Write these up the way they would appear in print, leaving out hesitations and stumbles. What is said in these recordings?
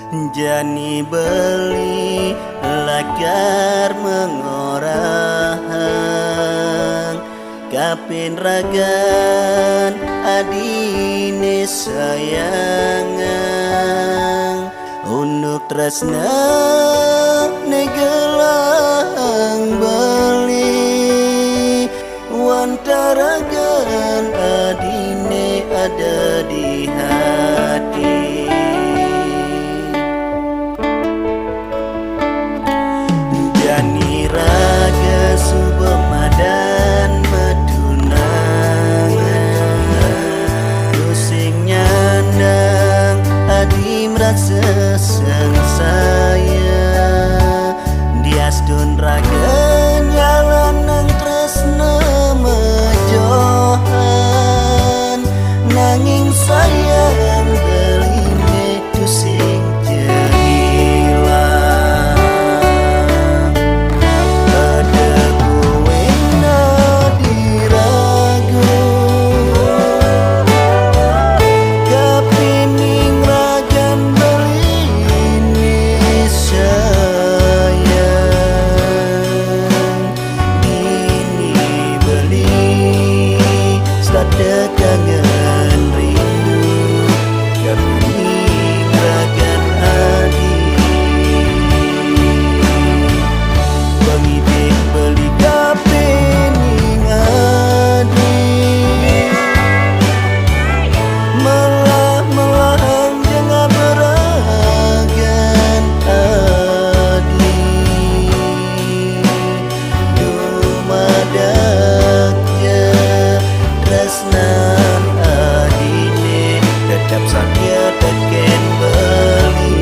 Jani beli lagar mengorang kapin ragan adine sayangan unuk tresna negelang beli wantaragan adine ada di hati. Jani raga subemadan medunangan pusing nyandang adi merasa sengsaya diasdun raga nyalanang tresna mejohan nanging sayang beline tusing kangen rindu kepining ragan adi pengidek beli kepining adi melah-melah jangan beragan adi dumadaknya tresnan adine tetap sakya teken beli.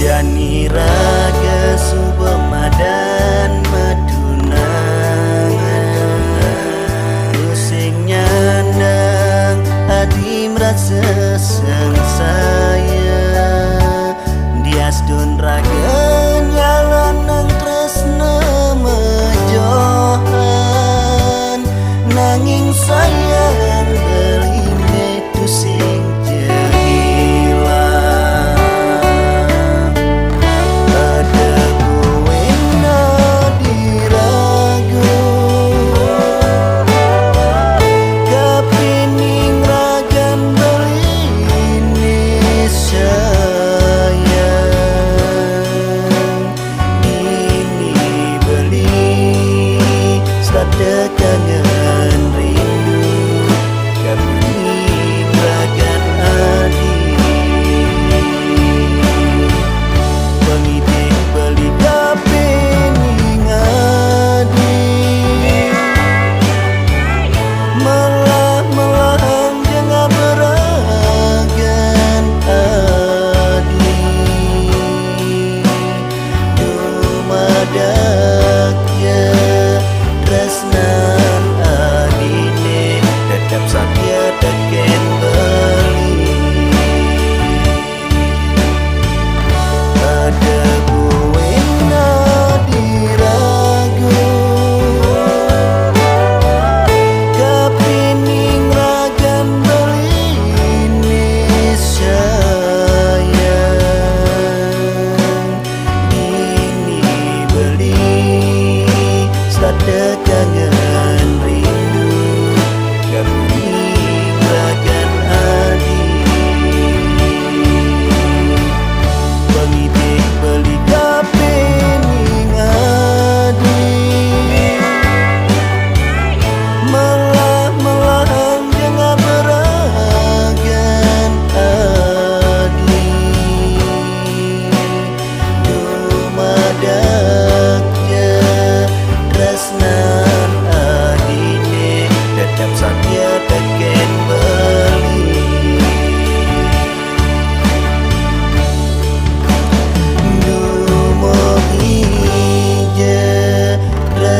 Jani raga subemadan medunangan pusing nyandang adi merasa sengsaya diasdun raga nyalanang tresna mejohan nanging sayang beline tusing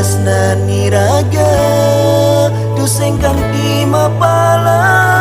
tresnani raga tu sing kanthi mapala